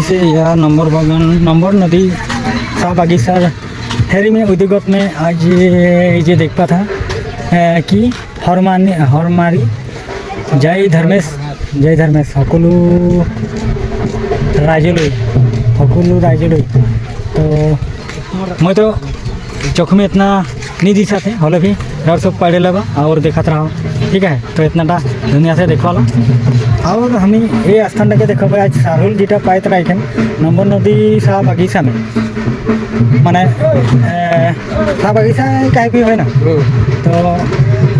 Guys यह number नदी शाह बागीसार हेरी में उद्योगत में आज ये देख पा था कि हरमारी जय धर्मेश सकलू राजलुई तो मैं तो चौक में इतना नहीं दिशा थे हले भी डर सब पढ़े लगा और देखा रहा ठीक है। तो इतना दुनिया से देखा ला और हमें ये स्थान के देखो आज सारुल जीटा पाए तरह नंबर नदी शाह बागीचा में माने शाह बागीचा कहीं भी है ना तो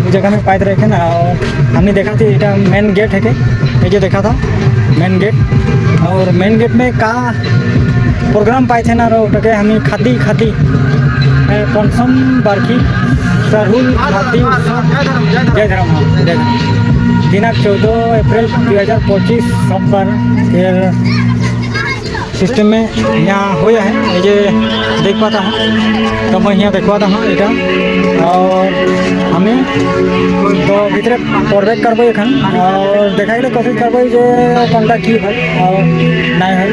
उस जगह में पाए तरह ना। और हमने देखा थी इटा मेन गेट है ये जो देखा था मेन गेट और मेन गेट में का प्रोग्राम पाए थे ना रोटे हमें खादी पंचम बार्षिक सारुल खादी जय धर्म दिनांक 14 अप्रैल 2025 सोमवार सिस्टम में यहाँ होया है ये देख पाता हूँ। तो मैं यहाँ देखवाता हूँ इटा और हमें तो भीतर प्रवेश करबो एखन और देखाई कोशिश करबो जे कंडा की है और नहीं है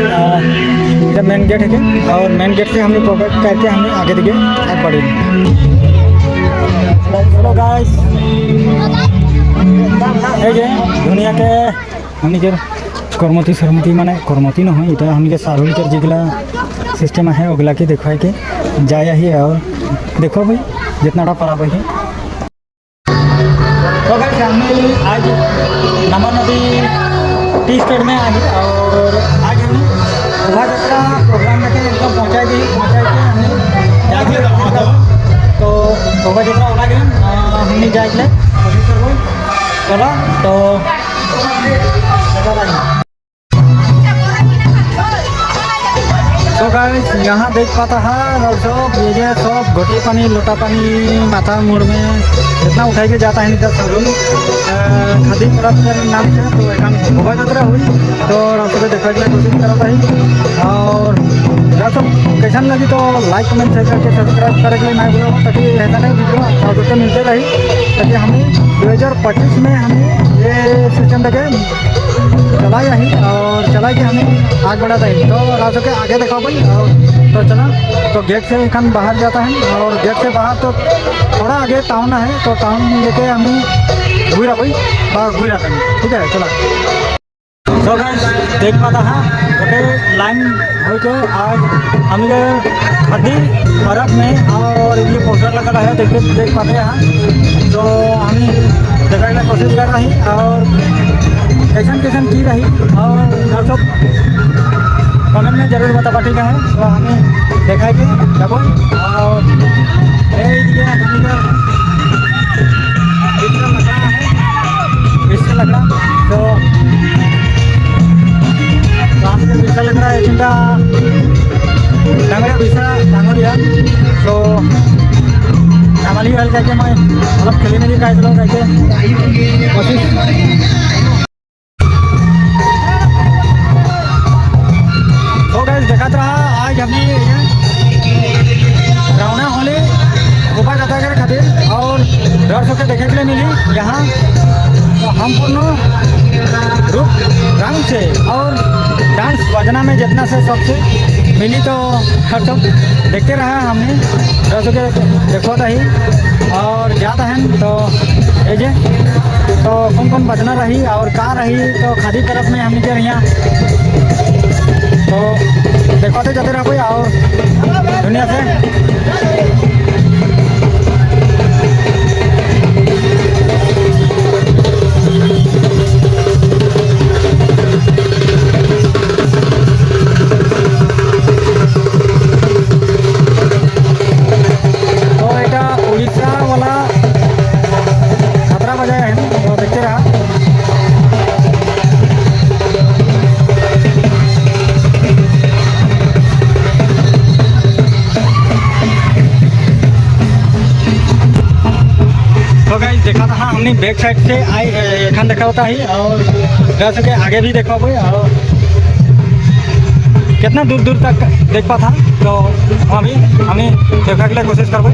ये मेन गेट है और मेन गेट से हमें प्रवेश करके हमें आगे दिखे आगे बढ़ेंगे। हेलो गाइस दुनिया के हमने जो करमती माने करमती न हो इटा हमने के सारुल के जिगला सिस्टम है ओगला के देखो है कि जाया ही और देखो भाई जितना पड़ा भाई तो भाई हमने आज नंबर नदी टी स्टेट में आई और आज हमने शोभा यात्रा प्रोग्राम में एकदम पहुँचाई के हमने तो शोभा यात्रा ओला गए हमने जाए कोशिश करबो चलो तो तो गाइस यहाँ देख पाता है सब ये सब घोटी पानी लोटा पानी माथा मोड़ में इतना उठाई के जाता है नहीं सारुल खादी पर्व के नाम से। तो एक शोभा यात्रा हुई तो रास्ते देखने के लिए कोशिश करता है और सब कैसा लगी तो लाइक कमेंट शेयर करके सब्सक्राइब करने के लिए मैं बोला ताकि ऐसा नहीं वीडियो रास्ते मिलते रही ताकि हमें 2025 में हमें ये सिस्टम देखे चलाया ही और चला के हमें आगे बढ़ाता है। तो राजो के आगे देखा भाई और तो चला तो गेट से एखन बाहर जाता है और गेट से बाहर तो थोड़ा आगे टाउन है तो टाउन लेके हमें घूरा भाई बाहर घूरा है ठीक है चला। तो देख पाता है गोटे लाइन हो के आज हमें खादी पर्व में और ये पोस्टर लगा है देख पाते हैं। तो हमें देखने की कोशिश कर रही और कैसन की रही और सब कमेंट में जरूर बता पाटी का है तो हमें देखाएंगे जब और इससे लग रहा तो विषा लग रहा है चिंता डांगरिया तो हमारी हल करके मैं मतलब खेली नहीं का करके कोशिश तो गाइस देखा रहा आज हमने रवाना होले शोभा यात्रा के खातिर और दर्शकों के देखे के लिए मिली यहाँ तो हम रूप रंग से और डांस बजना में जितना से सबसे मिली तो हर सब देखते रहा हमने दर्शकों के देखो ही और जाता है तो ये तो कौन बजना रही और का रही तो खादी तरफ में हमने के यहाँ तो देखते जाते रहो और दुनिया से देखा था हमने बैक साइड से आई एखन देखा होता है और जा सके आगे भी देखा भाई और कितना दूर तक देख पा था तो अभी हमें देखने के लिए कोशिश करबो।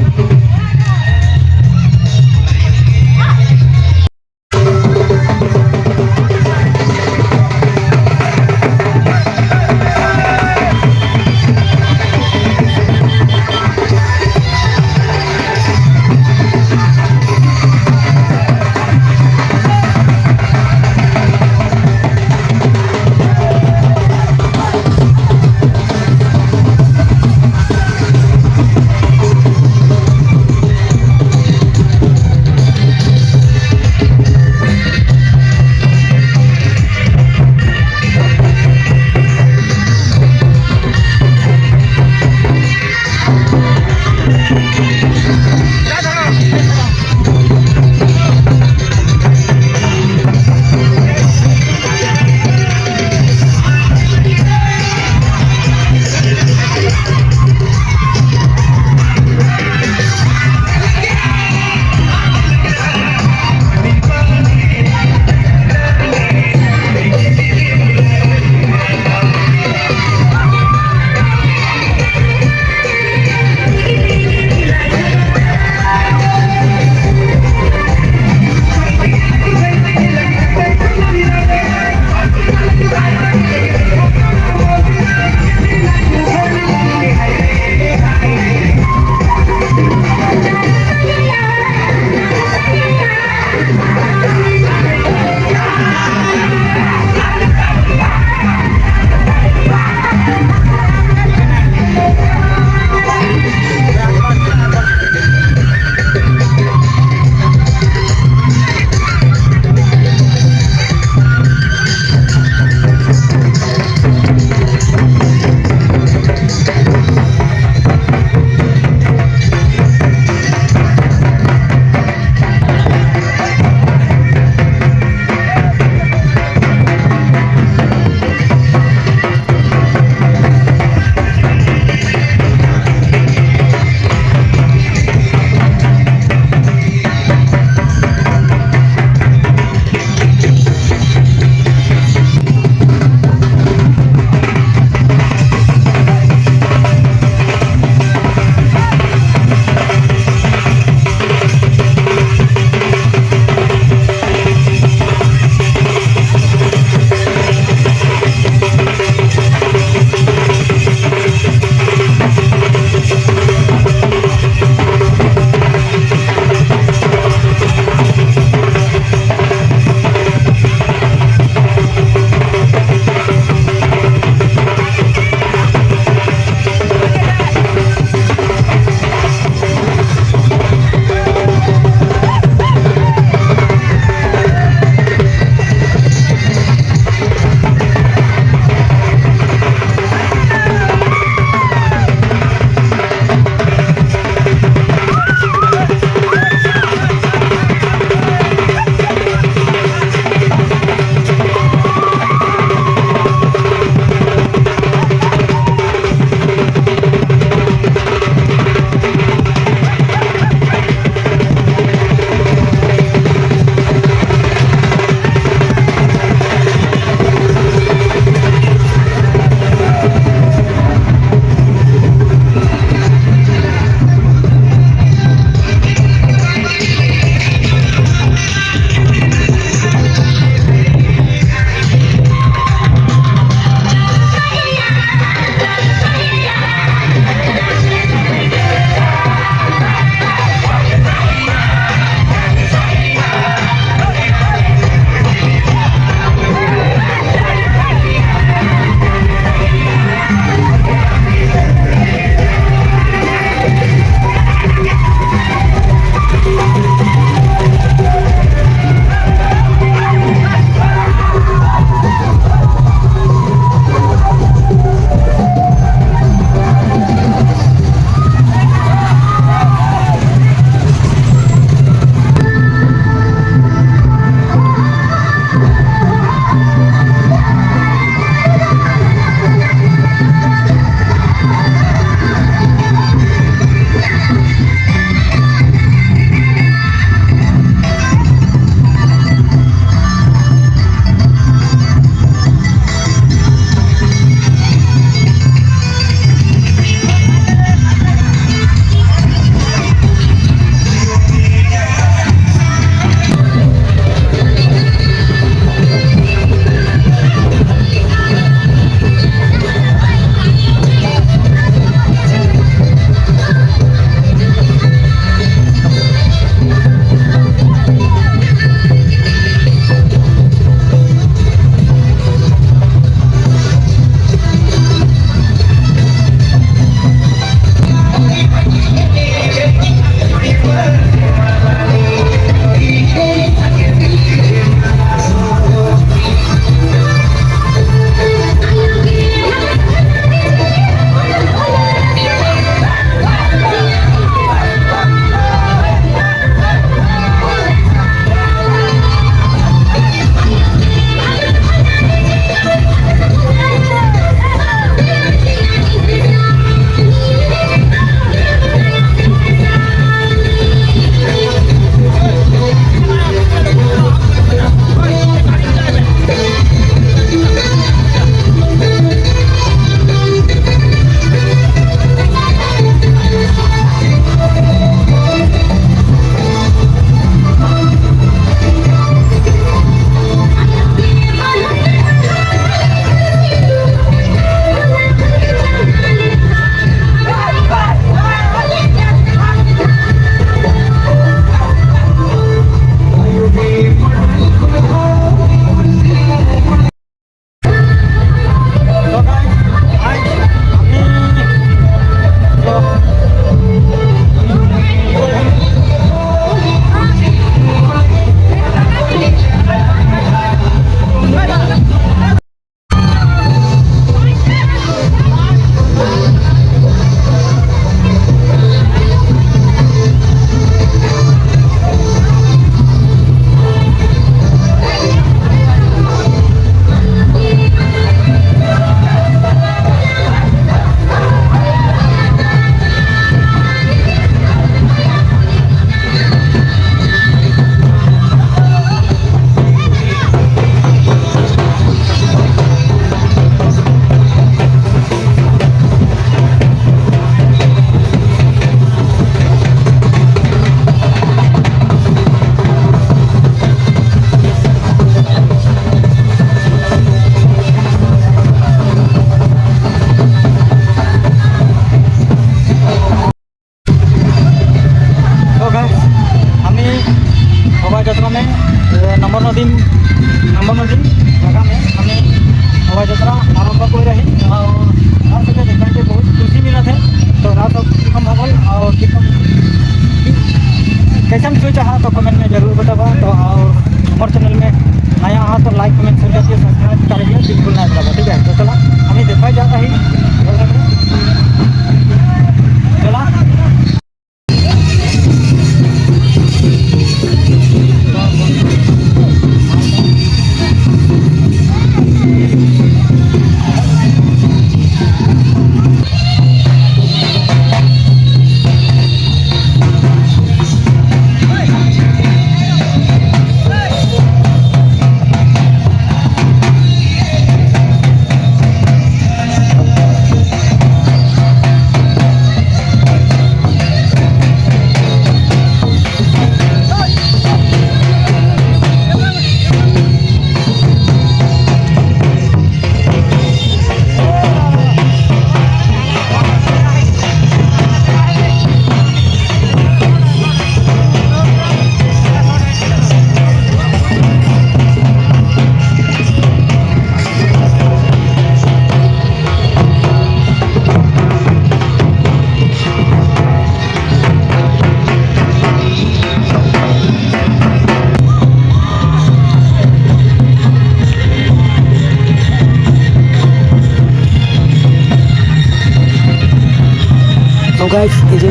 गाइस ये जे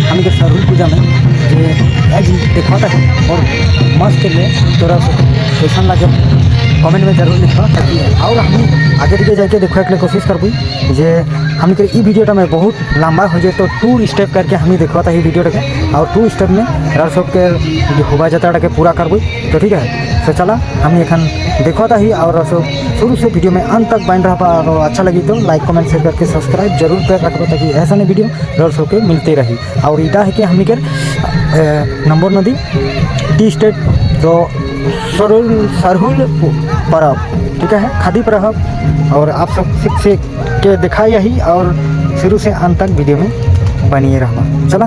हम के सरहुल पूजा में जे आज देखता है और मस्त ले तोरा कैसा लगे कमेंट में जरूर लिखा ताकि और हम आगे दिखे जाके देखो के कोशिश करबी जे हम के ई वीडियोटा में बहुत लंबा हो जाए तो 2 स्टेप करके हम देखता है वीडियो के और 2 स्टेप में रह सब के होगा जाता के पूरा करबी तो ठीक है। तो चला हम एखन देखता ही और सब शुरू से वीडियो में अंत तक बन रहा और अच्छा लगी तो लाइक कमेंट शेयर करके सब्सक्राइब जरूर कर रखो ताकि ऐसा नहीं वीडियो रह सब के मिलते रही। और इटा है कि हम के नंबर नदी टी स्टेट तो सरहुल परब ठीक है खादी परब और आप सब से के दिखाई यही और शुरू से अंत तक वीडियो में बनिए रहा। चला।